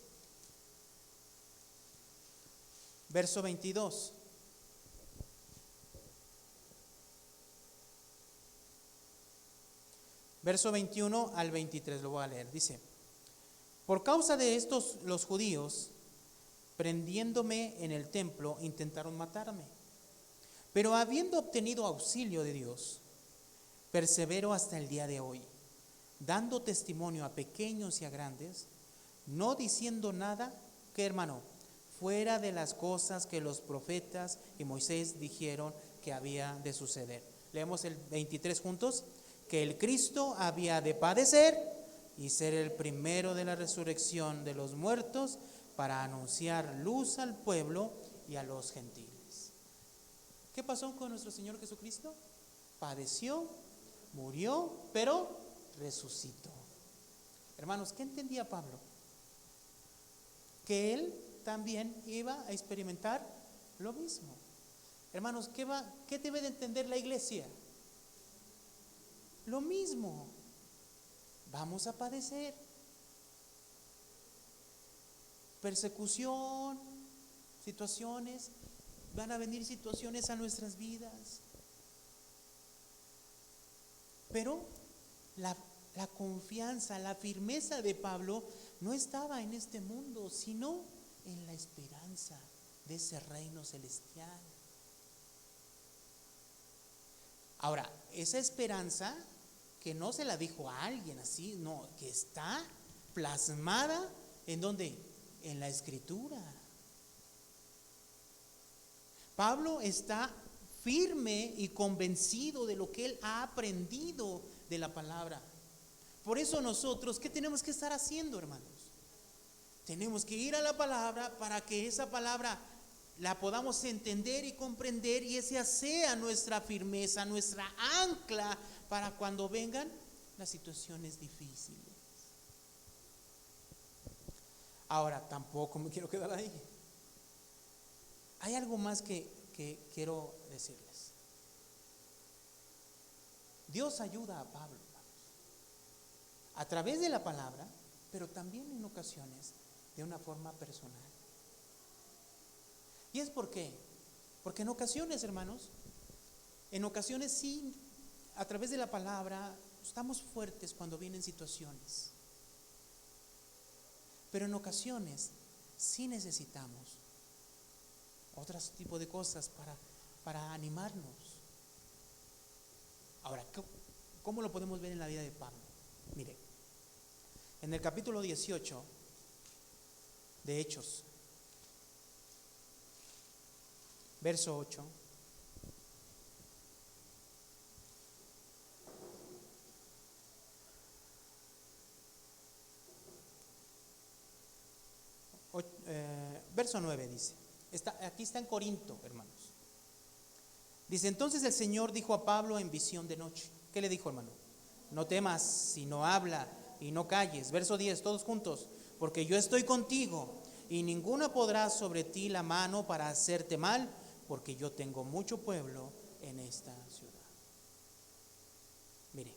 verso 22. Verso 21 al 23, lo voy a leer. Dice, por causa de estos los judíos, prendiéndome en el templo, intentaron matarme. Pero habiendo obtenido auxilio de Dios, persevero hasta el día de hoy, dando testimonio a pequeños y a grandes, no diciendo nada, ¿qué hermano? Fuera de las cosas que los profetas y Moisés dijeron que había de suceder. Leemos el 23 juntos. Que el Cristo había de padecer y ser el primero de la resurrección de los muertos para anunciar luz al pueblo y a los gentiles. ¿Qué pasó con nuestro Señor Jesucristo? Padeció, murió, pero resucitó. Hermanos, ¿qué entendía Pablo? Que él también iba a experimentar lo mismo. Hermanos, ¿qué debe de entender la iglesia? Lo mismo, vamos a padecer persecución, situaciones, van a venir situaciones a nuestras vidas, pero la confianza, la firmeza de Pablo no estaba en este mundo, sino en la esperanza de ese reino celestial. Ahora, esa esperanza que no se la dijo a alguien así, no, que está plasmada ¿en dónde? En la Escritura. Pablo está firme y convencido de lo que él ha aprendido de la palabra. Por eso nosotros, ¿qué tenemos que estar haciendo, hermanos? Tenemos que ir a la palabra para que esa palabra la podamos entender y comprender, y esa sea nuestra firmeza, nuestra ancla para cuando vengan las situaciones difíciles. Ahora, tampoco me quiero quedar ahí. Hay algo más que quiero decirles. Dios ayuda a Pablo, hermanos, a través de la palabra, pero también en ocasiones de una forma personal. ¿Y es por qué? Porque en ocasiones, hermanos, sí, a través de la palabra estamos fuertes cuando vienen situaciones, pero en ocasiones sí necesitamos otro tipo de cosas para animarnos. Ahora, ¿cómo lo podemos ver en la vida de Pablo? Mire, en el capítulo 18 de Hechos, verso 8, verso 9 dice, aquí está en Corinto, hermanos. Dice, entonces el Señor dijo a Pablo en visión de noche. ¿Qué le dijo, hermano? No temas, sino habla y no calles. Verso 10, todos juntos. Porque yo estoy contigo y ninguna podrá sobre ti la mano para hacerte mal, porque yo tengo mucho pueblo en esta ciudad. Mire,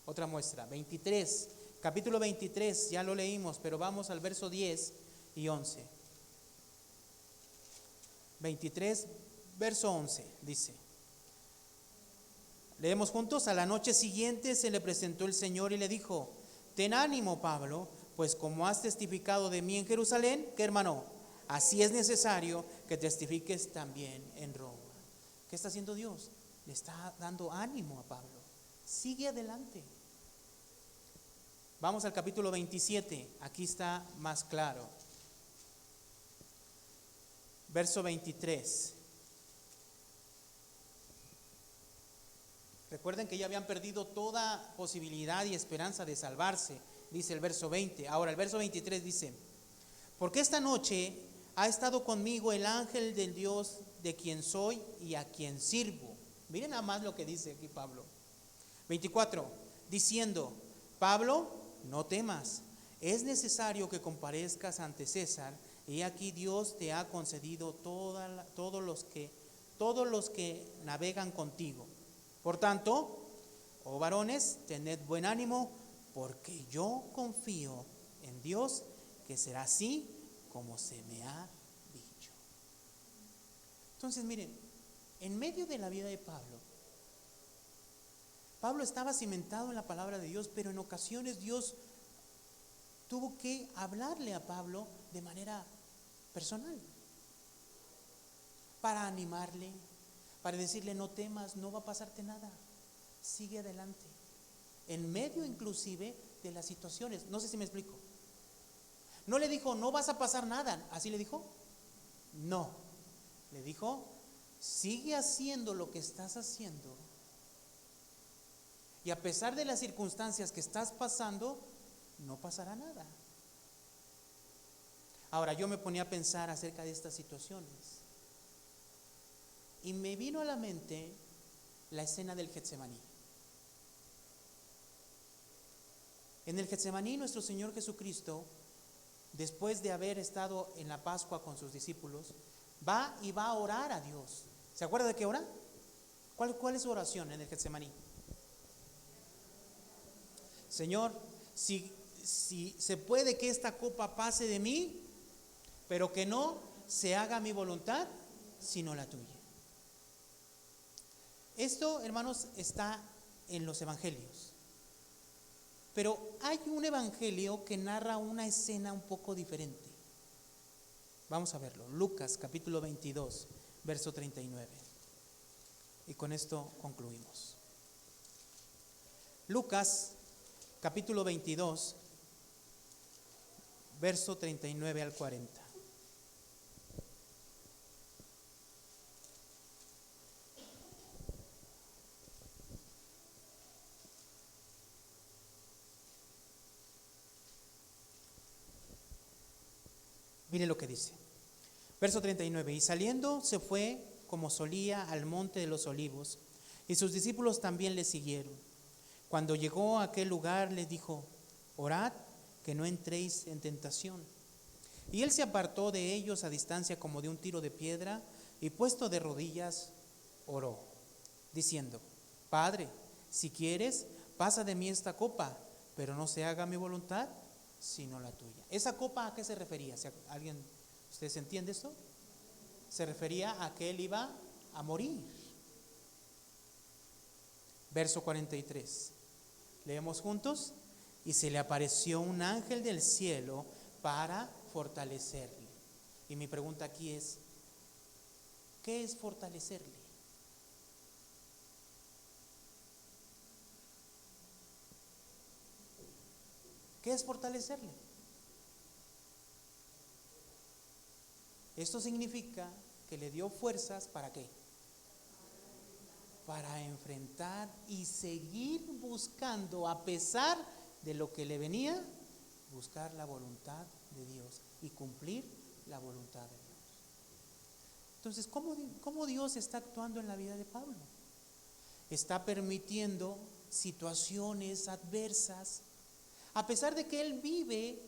otra muestra, 23, capítulo 23, ya lo leímos, pero vamos al verso 10 y 11. 23, verso 11, dice, leemos juntos, a la noche siguiente se le presentó el Señor y le dijo, ten ánimo, Pablo, pues como has testificado de mí en Jerusalén, ¿qué, hermano? Así es necesario que testifiques también en Roma. ¿Qué está haciendo Dios? Le está dando ánimo a Pablo. Sigue adelante. Vamos al capítulo 27, aquí está más claro. Verso 23. Recuerden que ya habían perdido toda posibilidad y esperanza de salvarse, dice el verso 20. Ahora el verso 23 dice, porque esta noche ha estado conmigo el ángel del Dios de quien soy y a quien sirvo. Miren nada más lo que dice aquí Pablo. 24, diciendo, Pablo, no temas, es necesario que comparezcas ante César, y aquí Dios te ha concedido todos los que navegan contigo. Por tanto, oh varones, tened buen ánimo, porque yo confío en Dios que será así como se me ha dicho. Entonces, miren, en medio de la vida de Pablo estaba cimentado en la palabra de Dios, pero en ocasiones Dios tuvo que hablarle a Pablo de manera personal, para animarle, para decirle, no temas, no va a pasarte nada, sigue adelante, en medio inclusive de las situaciones. No sé si me explico. No le dijo, no vas a pasar nada, ¿así le dijo? No, le dijo, sigue haciendo lo que estás haciendo, y a pesar de las circunstancias que estás pasando, no pasará nada. Ahora, yo me ponía a pensar acerca de estas situaciones y me vino a la mente la escena del Getsemaní. En el Getsemaní, nuestro Señor Jesucristo, después de haber estado en la Pascua con sus discípulos, va a orar a Dios. ¿Se acuerda de qué ora? ¿Cuál es su oración en el Getsemaní? Señor, si se puede que esta copa pase de mí, pero que no se haga mi voluntad, sino la tuya. Esto, hermanos, está en los evangelios. Pero hay un evangelio que narra una escena un poco diferente. Vamos a verlo. Lucas capítulo 22, verso 39. Y con esto concluimos. Lucas capítulo 22, verso 39 al 40. Mire lo que dice. Verso 39. Y saliendo se fue como solía al monte de los olivos, y sus discípulos también le siguieron. Cuando llegó a aquel lugar les dijo, orad que no entréis en tentación. Y él se apartó de ellos a distancia como de un tiro de piedra, y puesto de rodillas oró, diciendo, Padre, Si quieres, pasa de mí esta copa, pero no se haga mi voluntad, sino la tuya. ¿Esa copa a qué se refería? Si alguien, ¿ustedes entienden esto? Se refería a que él iba a morir. Verso 43. Leemos juntos. Y se le apareció un ángel del cielo para fortalecerle. Y mi pregunta aquí es, ¿qué es fortalecerle? ¿Qué es fortalecerle? Esto significa que le dio fuerzas, ¿para qué? Para enfrentar y seguir buscando, a pesar de lo que le venía, buscar la voluntad de Dios y cumplir la voluntad de Dios. Entonces, ¿cómo Dios está actuando en la vida de Pablo? Está permitiendo situaciones adversas, a pesar de que él vive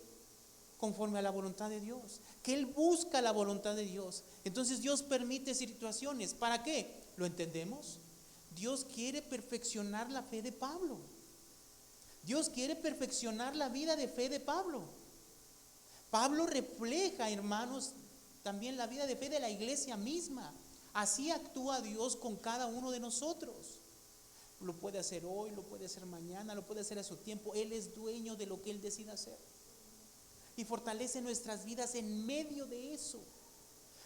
conforme a la voluntad de Dios, que él busca la voluntad de Dios. Entonces Dios permite situaciones. ¿Para qué? ¿Lo entendemos? Dios quiere perfeccionar la fe de Pablo. Dios quiere perfeccionar la vida de fe de Pablo. Pablo refleja, hermanos, también la vida de fe de la iglesia misma. Así actúa Dios con cada uno de nosotros. Lo puede hacer hoy, lo puede hacer mañana, lo puede hacer a su tiempo. Él es dueño de lo que Él decida hacer. Y fortalece nuestras vidas en medio de eso.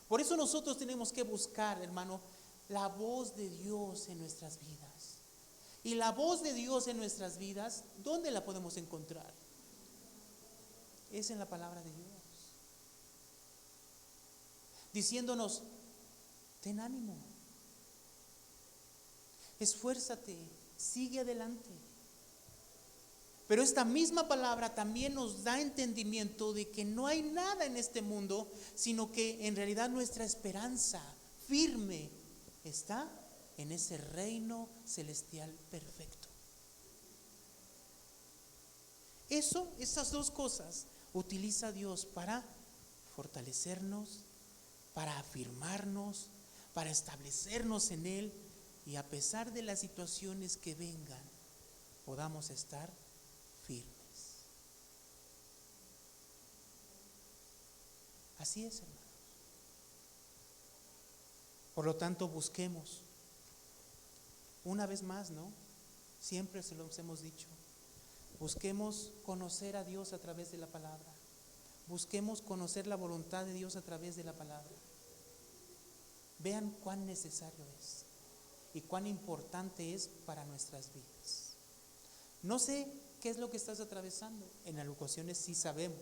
Por eso nosotros tenemos que buscar, hermano, la voz de Dios en nuestras vidas. Y la voz de Dios en nuestras vidas, ¿dónde la podemos encontrar? Es en la palabra de Dios. Diciéndonos, ten ánimo, esfuérzate, sigue adelante. Pero esta misma palabra también nos da entendimiento de que no hay nada en este mundo, sino que en realidad nuestra esperanza firme está en ese reino celestial perfecto. Esas dos cosas utiliza Dios para fortalecernos, para afirmarnos, para establecernos en Él, y a pesar de las situaciones que vengan, podamos estar firmes. Así es, hermanos. Por lo tanto, busquemos, una vez más, ¿no? Siempre se los hemos dicho, busquemos conocer a Dios a través de la palabra. Busquemos conocer la voluntad de Dios a través de la palabra. Vean cuán necesario es y cuán importante es para nuestras vidas. No sé qué es lo que estás atravesando. En algunas ocasiones sí sabemos,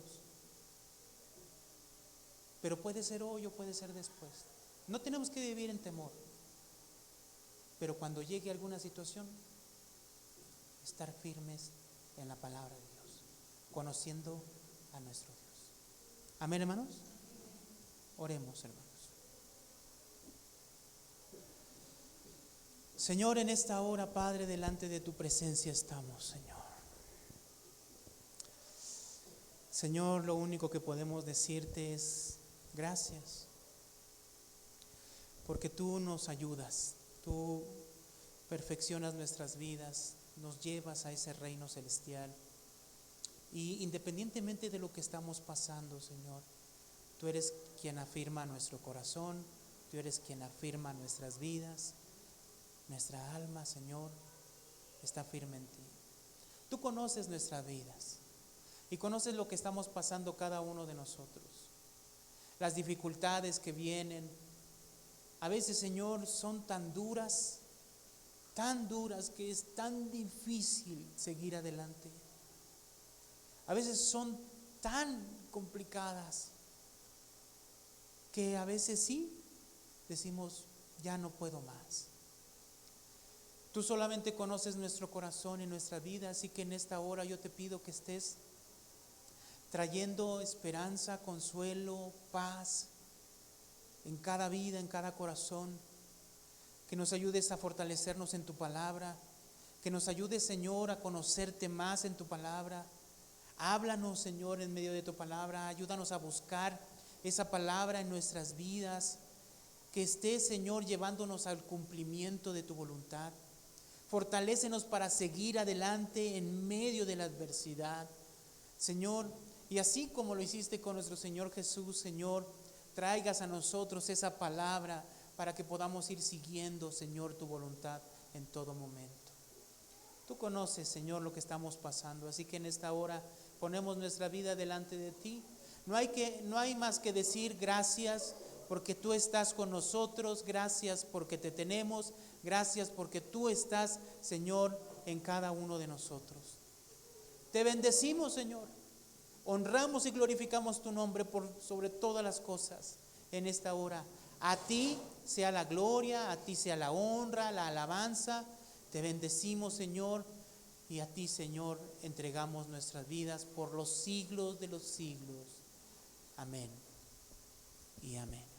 pero puede ser hoy o puede ser después. No tenemos que vivir en temor, pero cuando llegue alguna situación, estar firmes en la palabra de Dios, conociendo a nuestro Dios. Amén, hermanos. Oremos, hermanos. Señor, en esta hora, Padre, delante de tu presencia estamos, Señor. Señor, lo único que podemos decirte es gracias, porque tú nos ayudas, tú perfeccionas nuestras vidas, nos llevas a ese reino celestial. Y independientemente de lo que estamos pasando, Señor, tú eres quien afirma nuestro corazón, tú eres quien afirma nuestras vidas. Nuestra alma, Señor, está firme en ti. Tú conoces nuestras vidas y conoces lo que estamos pasando cada uno de nosotros. Las dificultades que vienen, a veces, Señor, son tan duras que es tan difícil seguir adelante. A veces son tan complicadas que a veces sí decimos, ya no puedo más. Tú solamente conoces nuestro corazón y nuestra vida, así que en esta hora yo te pido que estés trayendo esperanza, consuelo, paz en cada vida, en cada corazón. Que nos ayudes a fortalecernos en tu palabra, que nos ayudes, Señor, a conocerte más en tu palabra. Háblanos, Señor, en medio de tu palabra, ayúdanos a buscar esa palabra en nuestras vidas, que esté, Señor, llevándonos al cumplimiento de tu voluntad. Fortalécenos para seguir adelante en medio de la adversidad, Señor. Y así como lo hiciste con nuestro Señor Jesús, Señor, traigas a nosotros esa palabra para que podamos ir siguiendo, Señor, tu voluntad en todo momento. Tú conoces, Señor, lo que estamos pasando, así que en esta hora ponemos nuestra vida delante de ti. No hay más que decir gracias porque tú estás con nosotros, gracias porque te tenemos, gracias porque tú estás, Señor, en cada uno de nosotros. Te bendecimos, Señor. Honramos y glorificamos tu nombre por sobre todas las cosas en esta hora. A ti sea la gloria, a ti sea la honra, la alabanza. Te bendecimos, Señor, y a ti, Señor, entregamos nuestras vidas por los siglos de los siglos. Amén y amén.